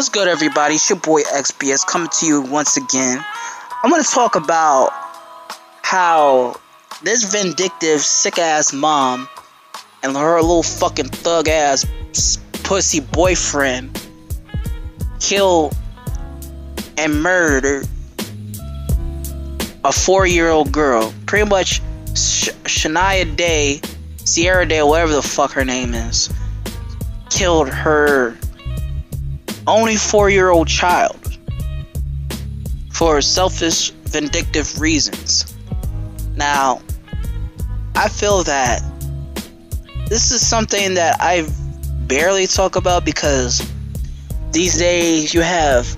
What's good, everybody? It's your boy XBS coming to you once again. I'm going to talk about how this vindictive, sick-ass mom and her little fucking thug-ass pussy boyfriend killed and murdered a 4-year-old girl. Pretty much Shania Day, Sierra Day, whatever the fuck her name is, killed her only 4-year-old child for selfish, vindictive reasons. Now, I feel that this is something that I barely talk about because these days you have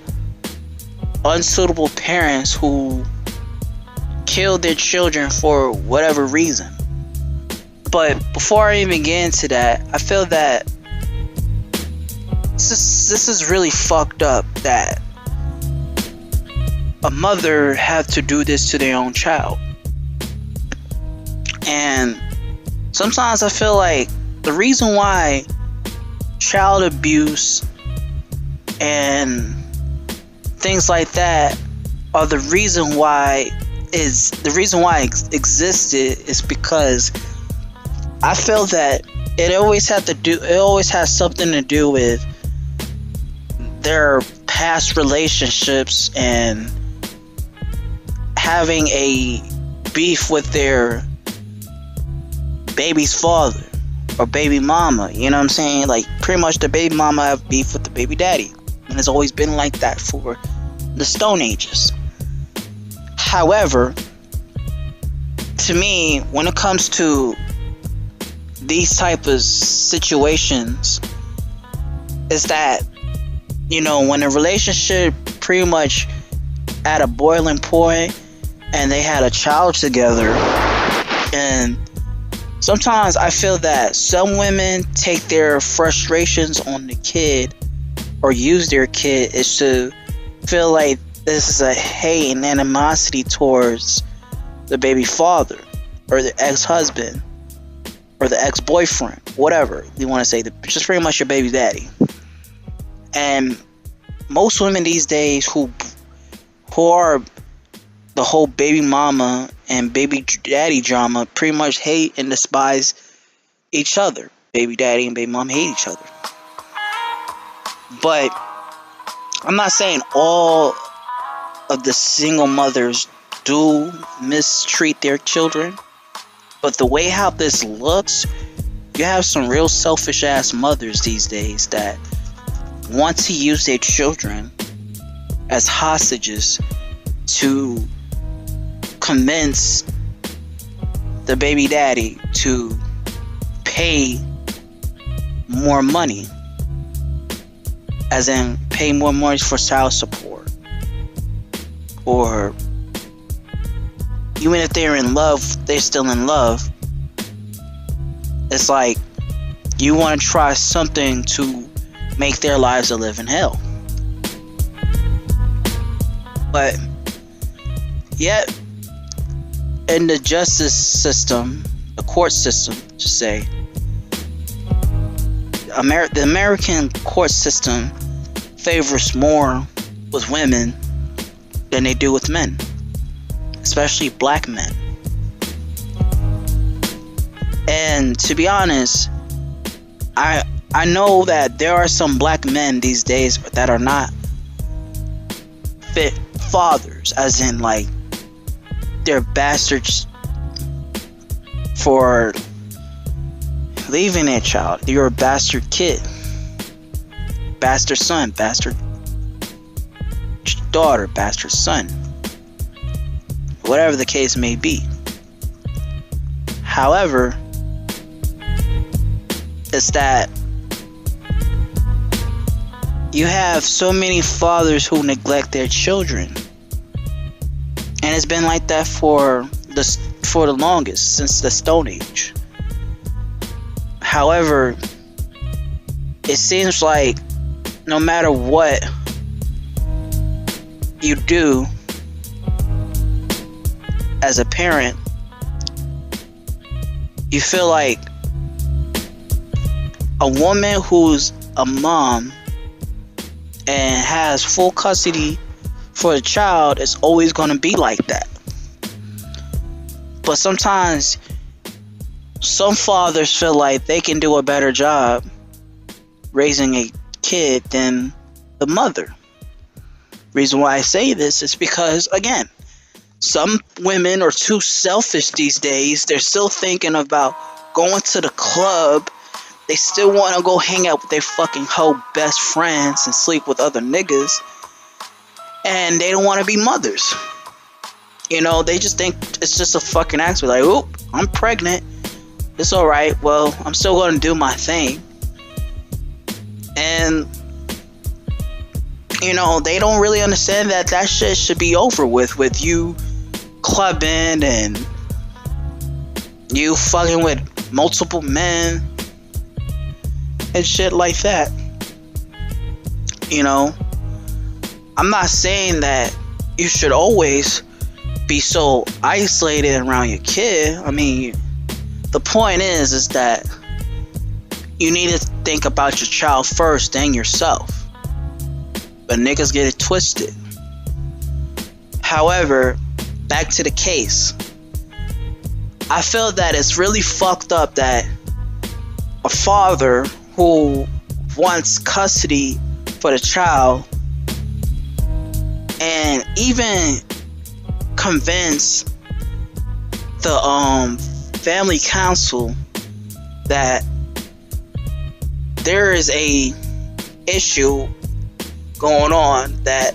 unsuitable parents who kill their children for whatever reason. But before I even get into that, I feel that this is really fucked up that a mother had to do this to their own child. And sometimes I feel like the reason why child abuse and things like that are the reason why it existed is because I feel that it always has something to do with their past relationships and having a beef with their baby's father or baby mama. You know what I'm saying? Like, pretty much the baby mama have beef with the baby daddy, and it's always been like that for the Stone Ages. However, to me, when it comes to these type of situations, is that, you know, when a relationship pretty much at a boiling point and they had a child together, and sometimes I feel that some women take their frustrations on the kid or use their kid is to feel like this is a hate and animosity towards the baby father or the ex-husband or the ex-boyfriend, whatever you want to say, just pretty much your baby daddy. And most women these days who are the whole baby mama and baby daddy drama pretty much hate and despise each other. Baby daddy and baby mom hate each other. But I'm not saying all of the single mothers do mistreat their children, but the way how this looks, you have some real selfish ass mothers these days that want to use their children as hostages to convince the baby daddy to pay more money, as in pay more money for child support, or even if they're in love, they're still in love. It's like you want to try something to make their lives a living hell. But yet, in the justice system, the court system, to say, the American court system favors more with women than they do with men, especially black men. And to be honest, I know that there are some black men these days that are not fit fathers, as in like they're bastards for leaving their child. You're a bastard kid, bastard son, bastard daughter, bastard son, whatever the case may be. However, it's that you have so many fathers who neglect their children, and it's been like that for the longest, since the Stone Age. However, it seems like no matter what you do as a parent, you feel like a woman who's a mom and has full custody for the child, it's always going to be like that. But sometimes some fathers feel like they can do a better job raising a kid than the mother. Reason why I say this is because, again, some women are too selfish these days. They're still thinking about going to the club. They still want to go hang out with their fucking hoe best friends and sleep with other niggas. And they don't want to be mothers. You know, they just think it's just a fucking accident. Like, oop, I'm pregnant. It's alright. Well, I'm still going to do my thing. And, you know, they don't really understand that that shit should be over with you clubbing and you fucking with multiple men and shit like that. You know, I'm not saying that you should always be so isolated around your kid. I mean, the point is that you need to think about your child first, then yourself. But niggas get it twisted. However, back to the case. I feel that it's really fucked up that a father who wants custody for the child and even convince the family council that there is a issue going on, that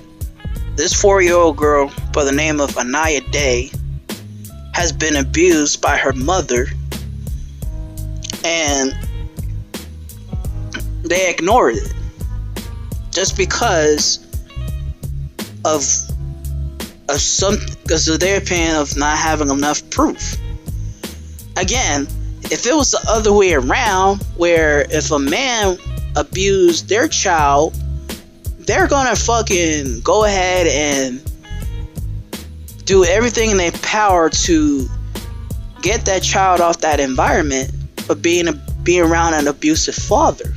this 4-year-old girl by the name of Anaya Day has been abused by her mother, and they ignored it just because of their opinion of not having enough proof. Again, if it was the other way around, where if a man abused their child, they're gonna fucking go ahead and do everything in their power to get that child off that environment of being around an abusive father.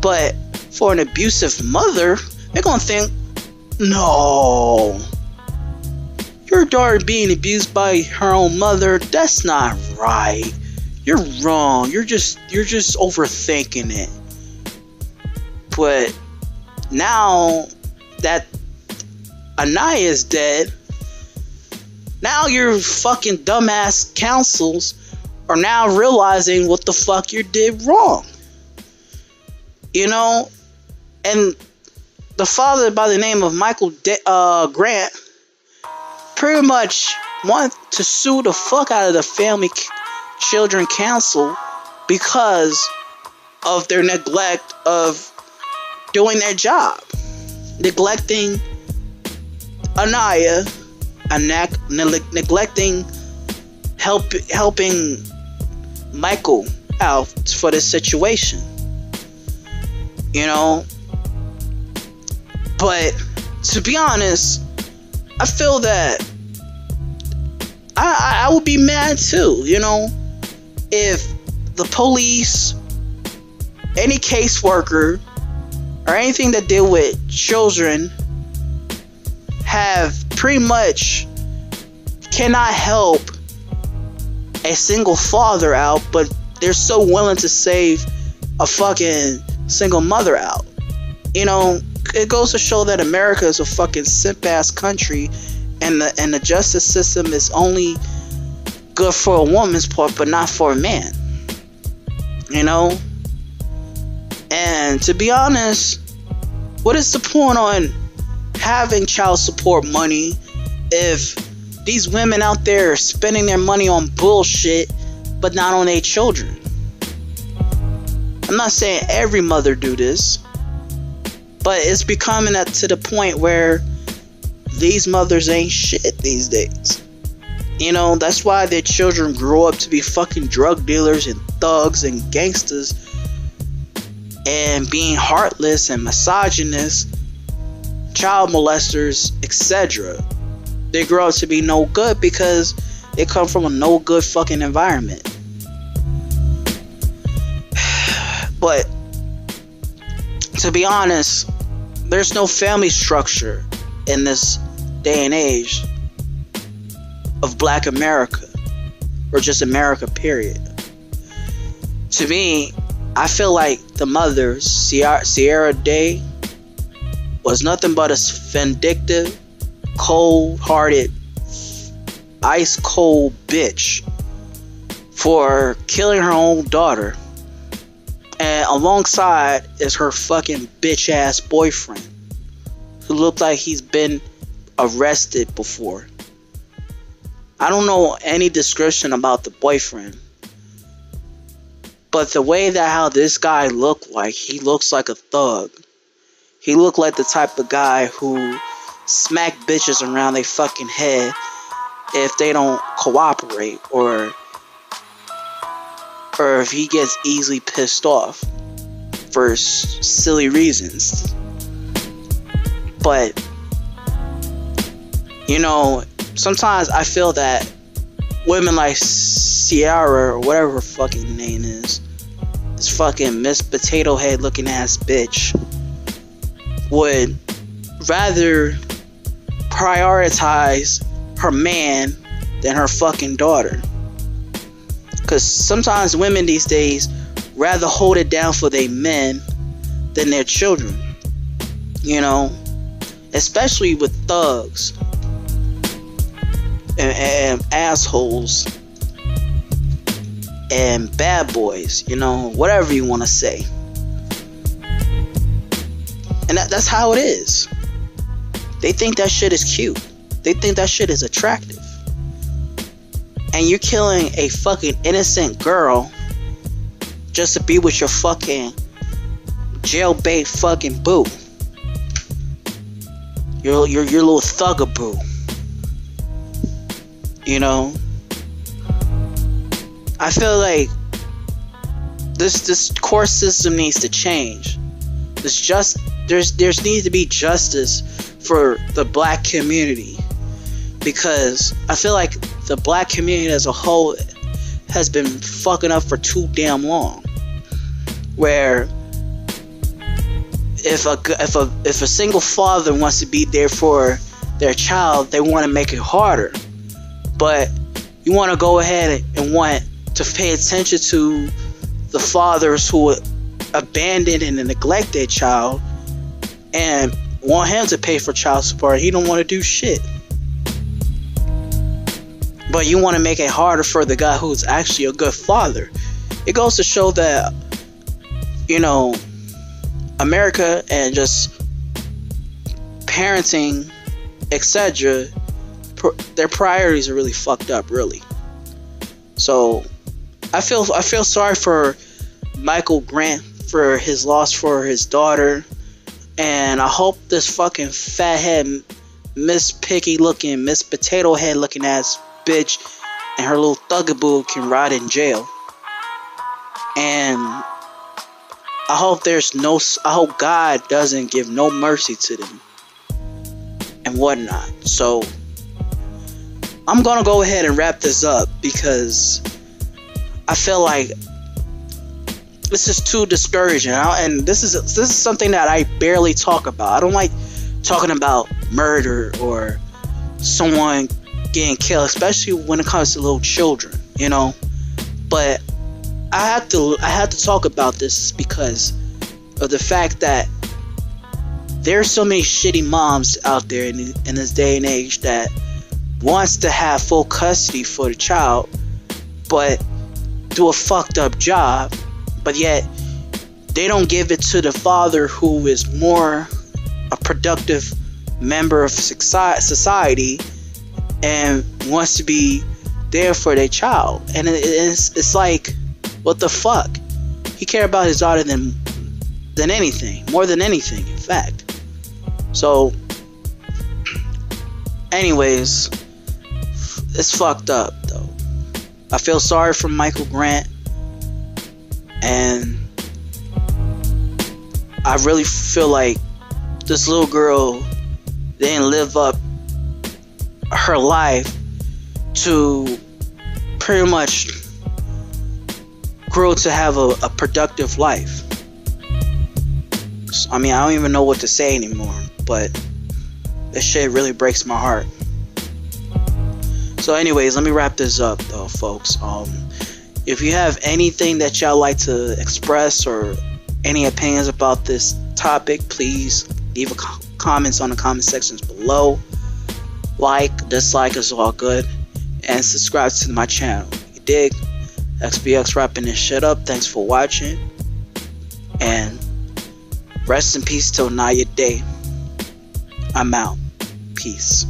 But for an abusive mother, they're gonna think, no, your daughter being abused by her own mother, that's not right. You're wrong. You're just overthinking it. But now that Anaya is dead, now your fucking dumbass councils are now realizing what the fuck you did wrong. You know? And the father by the name of Michael Grant pretty much want to sue the fuck out of the Family Children Council because of their neglect of doing their job. Neglecting Anaya, neglecting helping Michael out for this situation. You know? But to be honest, I feel that I would be mad too, you know, if the police, any caseworker, or anything that deal with children have pretty much cannot help a single father out, but they're so willing to save a fucking single mother out. You know, it goes to show that America is a fucking simp ass country, and the justice system is only good for a woman's part, but not for a man. You know? And to be honest, what is the point on having child support money if these women out there are spending their money on bullshit but not on their children? I'm not saying every mother do this, but it's becoming to the point where these mothers ain't shit these days. You know, that's why their children grow up to be fucking drug dealers and thugs and gangsters and being heartless and misogynist, child molesters, etc. They grow up to be no good because they come from a no good fucking environment. But to be honest, there's no family structure in this day and age of Black America, or just America, period. To me, I feel like the mother, Sierra Day, was nothing but a vindictive, cold-hearted, ice-cold bitch for killing her own daughter. And alongside is her fucking bitch-ass boyfriend, who looked like he's been arrested before. I don't know any description about the boyfriend, but the way that how this guy looked like, he looks like a thug. He looked like the type of guy who smack bitches around their fucking head if they don't cooperate, or if he gets easily pissed off for silly reasons. But you know, sometimes I feel that women like Sierra, or whatever her fucking name is, this fucking Miss Potato Head looking ass bitch, would rather prioritize her man than her fucking daughter. Because sometimes women these days rather hold it down for their men than their children. You know, especially with thugs and assholes and bad boys, you know, whatever you want to say. And that's how it is. They think that shit is cute. They think that shit is attractive. And you're killing a fucking innocent girl just to be with your fucking jailbait fucking boo. Your little thugaboo. You know? I feel like this court system needs to change. There's needs to be justice for the Black community, because I feel like the Black community as a whole has been fucking up for too damn long. Where if a single father wants to be there for their child, they want to make it harder. But you want to go ahead and want to pay attention to the fathers who abandon and neglect their child, and want him to pay for child support. He don't want to do shit. But you want to make it harder for the guy who's actually a good father. It goes to show that, you know, America and just parenting, etc., their priorities are really fucked up, really. So I feel sorry for Michael Grant for his loss for his daughter, and I hope this fucking fathead, Miss Picky looking, Miss Potato Head looking ass bitch and her little thugaboo can rot in jail. And I hope God doesn't give no mercy to them and whatnot. So I'm gonna go ahead and wrap this up, because I feel like this is too discouraging, and this is something that I barely talk about. I don't like talking about murder or someone getting killed, especially when it comes to little children, you know. But I have to talk about this because of the fact that there's so many shitty moms out there in this day and age that wants to have full custody for the child, but do a fucked up job, but yet they don't give it to the father who is more a productive member of society and wants to be there for their child. And it's like, what the fuck? He cared about his daughter than anything, more than anything, in fact. So anyways, it's fucked up though. I feel sorry for Michael Grant, and I really feel like this little girl didn't live up her life to pretty much grow to have a productive life. folks. I mean, I don't even know what to say anymore, but this shit really breaks my heart. So anyways, let me wrap this up though, folks. If you have anything that y'all like to express or any opinions about this topic, please leave comments on the comment sections below. Like, dislike is all good, and subscribe to my channel. You dig? XBX wrapping this shit up. Thanks for watching, and rest in peace till Naya Day. I'm out. Peace.